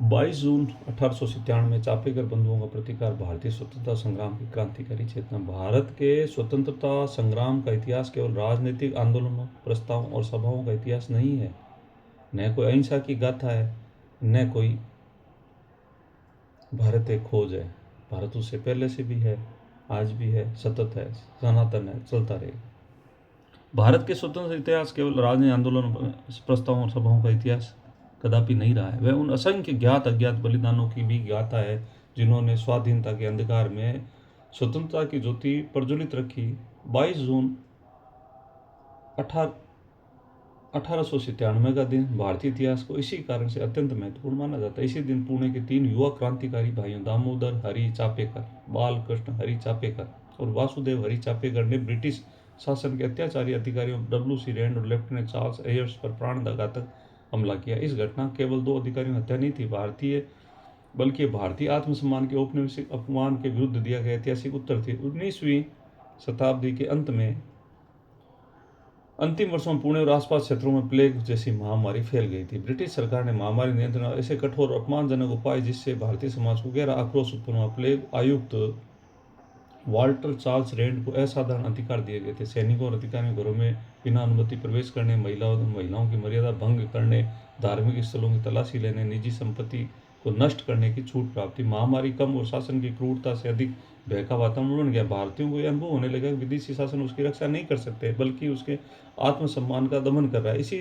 22 जून 1897 चापेकर बंधुओं का प्रतिकार भारतीय स्वतंत्रता संग्राम की क्रांतिकारी चेतना। भारत के स्वतंत्रता संग्राम का इतिहास केवल राजनीतिक आंदोलनों, प्रस्तावों और सभाओं का इतिहास नहीं है। न कोई अहिंसा की गाथा है, न कोई भारत एक खोज है। भारत उससे पहले से भी है, आज भी है, सतत है, सनातन है, चलता रहेगा। भारत के स्वतंत्र इतिहास केवल राजनीतिक आंदोलनों, प्रस्तावों और सभाओं का इतिहास कदापि नहीं रहा है। वह उन असंख्य ज्ञात अज्ञात बलिदानों की भी गाथा है जिन्होंने स्वाधीनता के अंधकार में स्वतंत्रता की ज्योति प्रज्वलित रखी। 22 जून 1897 का दिन भारतीय इतिहास को इसी कारण से अत्यंत महत्वपूर्ण माना जाता है। इसी दिन पुणे के 3 युवा क्रांतिकारी भाइयों दामोदर हरि चापेकर, बालकृष्ण हरि चापेकर और वासुदेव हरि चापेकर ने ब्रिटिश शासन के अत्याचारी अधिकारियों WC रैंड और लेफ्टिनेंट चार्ल्स एयर्स पर प्राणघातक हमला किया। इस घटना केवल 2 अधिकारियों की हत्या नहीं थी, बल्कि भारतीय आत्मसम्मान के औपनिवेशिक अपमान के विरुद्ध दिया गया ऐतिहासिक उत्तर थी। 19वीं शताब्दी के अंत में अंतिम वर्षों में पुणे और आसपास क्षेत्रों में प्लेग जैसी महामारी फैल गई थी। ब्रिटिश सरकार ने महामारी नियंत्रण ऐसे कठोर अपमानजनक उपाय जिससे भारतीय समाज को गहरा आक्रोश उत्पन्न हुआ। प्लेग आयुक्त वाल्टर चार्ल्स रैंड को असाधारण अधिकार दिए गए थे। सैनिकों और अधिकारियों घरों में बिना अनुमति प्रवेश करने, महिलाओं की मर्यादा भंग करने, धार्मिक स्थलों की तलाशी लेने, निजी संपत्ति को नष्ट करने की छूट प्राप्त थी। महामारी कम और शासन की क्रूरता से अधिक भय का वातावरण बन गया। भारतीयों को यह अनुभव होने लगा कि विदेशी शासन उसकी रक्षा नहीं कर सकते, बल्कि उसके आत्मसम्मान का दमन कर रहा है। इसी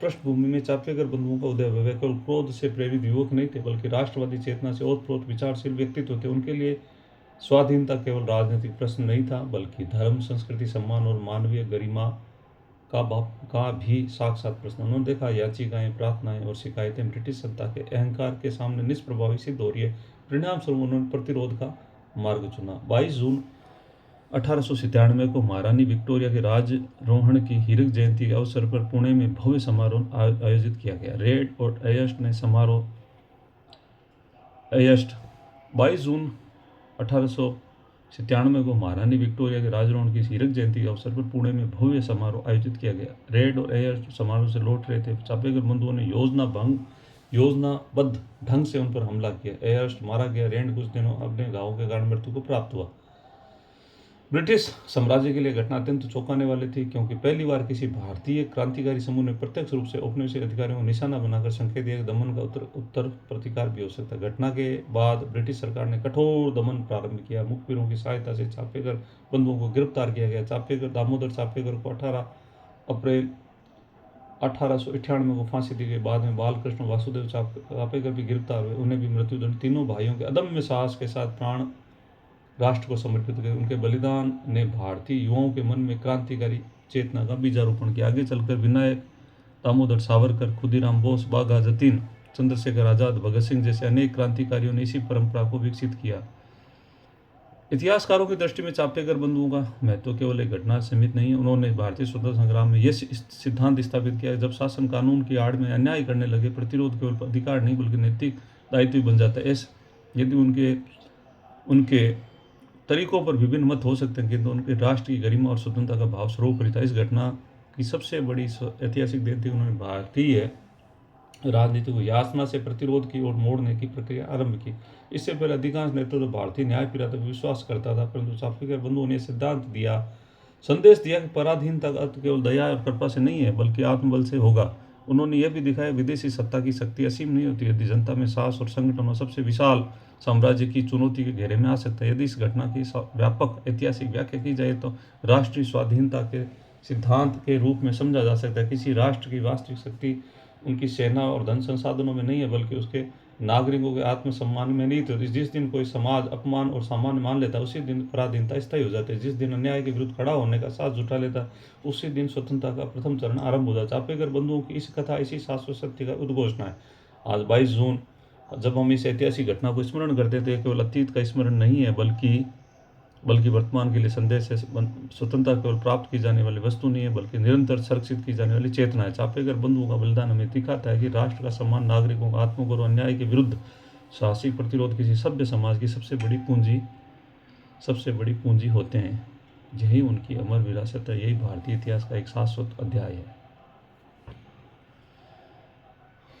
पृष्ठभूमि में चापेकर बंधुओं का उदय हुआ। केवल क्रोध से प्रेरित युवक नहीं थे, बल्कि राष्ट्रवादी चेतना से ओतप्रोत विचारशील व्यक्तित्व थे। उनके लिए स्वाधीनता केवल राजनीतिक प्रश्न नहीं था, बल्कि धर्म, संस्कृति, सम्मान और मानवीय गरिमा का भी साक्षात प्रश्न। उन्होंने देखा याचिकाएं, प्रार्थनाएं और शिकायतें ब्रिटिश सत्ता के अहंकार के सामने निष्प्रभावी सिद्ध हो रही है। परिणाम स्वरूप उन्होंने प्रतिरोध का मार्ग चुना। 22 जून 1897 को महारानी विक्टोरिया के राजरोहण की हीरक जयंती के अवसर पर पुणे में भव्य समारोह आयोजित किया गया। रेड और एयस्ट ने समारोह 22 जून 1897 को महारानी विक्टोरिया के राजरोहण की हीरक जयंती के अवसर पर पुणे में भव्य समारोह आयोजित किया गया। रेड और एयस्ट समारोह से लौट रहे थे। चापेकर बंधुओं ने योजनाबद्ध ढंग से उन पर हमला किया। एयर्स्ट मारा गया। रैंड कुछ दिनों अपने घावों के कारण मृत्यु को प्राप्त हुआ। ब्रिटिश साम्राज्य के लिए घटना अत्यंत चौंकाने वाली थी, क्योंकि पहली बार किसी भारतीय क्रांतिकारी समूह ने प्रत्यक्ष रूप से औपनिवेशिक अधिकारियों को निशाना बनाकर संकेत दिया कि दमन का उत्तर प्रतिकार भी हो सकता है। घटना के बाद ब्रिटिश सरकार ने कठोर दमन प्रारंभ किया। मुखबिरों की सहायता से चापेकर बंधुओं को गिरफ्तार किया गया। दामोदर चापेकर को 18 अप्रैल 1898 को फांसी दी गई। बाद में बालकृष्ण वासुदेव चापेकर भी गिरफ्तार हुए। उन्हें भी मृत्युदंड। तीनों भाइयों के अदम्य साहस के साथ प्राण राष्ट्र को समर्पित किया। उनके बलिदान ने भारतीय युवाओं के मन में क्रांतिकारी चेतना का बीजारोपण किया। आगे चलकर विनायक, दामोदर सावरकर, खुदीराम बोस, बाघा जतीन, चंद्रशेखर आजाद, भगत सिंह जैसे अनेक क्रांतिकारियों ने इसी परंपरा को विकसित किया। इतिहासकारों की दृष्टि में चापेकर बंधुओं का महत्व केवल एक घटना सीमित नहीं है। उन्होंने भारतीय स्वतंत्रता संग्राम में यह सिद्धांत स्थापित किया, जब शासन कानून की आड़ में अन्याय करने लगे, प्रतिरोध केवल अधिकार नहीं बल्कि नैतिक दायित्व बन जाता है। यदि उनके तरीकों पर विभिन्न मत हो सकते हैं, किंतु उनके राष्ट्र की गरिमा और स्वतंत्रता का भाव सर्वोपरि था। इस घटना की सबसे बड़ी ऐतिहासिक देन थी उन्होंने भारतीय राजनीति को यातना से प्रतिरोध की ओर मोड़ने की प्रक्रिया आरंभ की। इससे पहले अधिकांश नेतृत्व भारतीय न्याय प्रक्रिया पर विश्वास करता था, परंतु चापेकर बंधुओं ने संदेश दिया कि पराधीनता का अर्थ केवल दया और कृपा से नहीं है, बल्कि आत्मबल से होगा। उन्होंने यह भी दिखाया विदेशी सत्ता की शक्ति असीम नहीं होती। यदि जनता में साहस और संगठन और सबसे विशाल साम्राज्य की चुनौती के घेरे में आ सकता है। यदि इस घटना की व्यापक ऐतिहासिक व्याख्या की जाए तो राष्ट्रीय स्वाधीनता के सिद्धांत के रूप में समझा जा सकता है। किसी राष्ट्र की वास्तविक शक्ति उनकी सेना और धन संसाधनों में नहीं है, बल्कि उसके नागरिकों के आत्मसम्मान में नहीं होती। जिस दिन कोई समाज अपमान और सामान्य मान लेता है, उसी दिन पराधीनता स्थायी हो जाती है। जिस दिन अन्याय के विरुद्ध खड़ा होने का साथ जुटा लेता है, उसी दिन स्वतंत्रता का प्रथम चरण आरंभ हो जाता है। चापेकर बंधुओं की इस कथा इसी शाश्वत सत्य का उद्घोषणा है। आज 22 जून जब हम इस ऐतिहासिक घटना को स्मरण करते थे, केवल अतीत का स्मरण नहीं है, बल्कि वर्तमान के लिए संदेश है। स्वतंत्रता केवल प्राप्त की जाने वाली वस्तु नहीं है, बल्कि निरंतर संरक्षित की जाने वाली चेतना है। चापेकर बंधुओं का बलिदान हमें दिखाता है कि राष्ट्र का सम्मान, नागरिकों का आत्मगौरव, अन्याय के विरुद्ध साहसिक प्रतिरोध किसी सभ्य समाज की सबसे बड़ी पूंजी होते हैं। यही उनकी अमर विरासत है। यही भारतीय इतिहास का एक शाश्वत अध्याय है।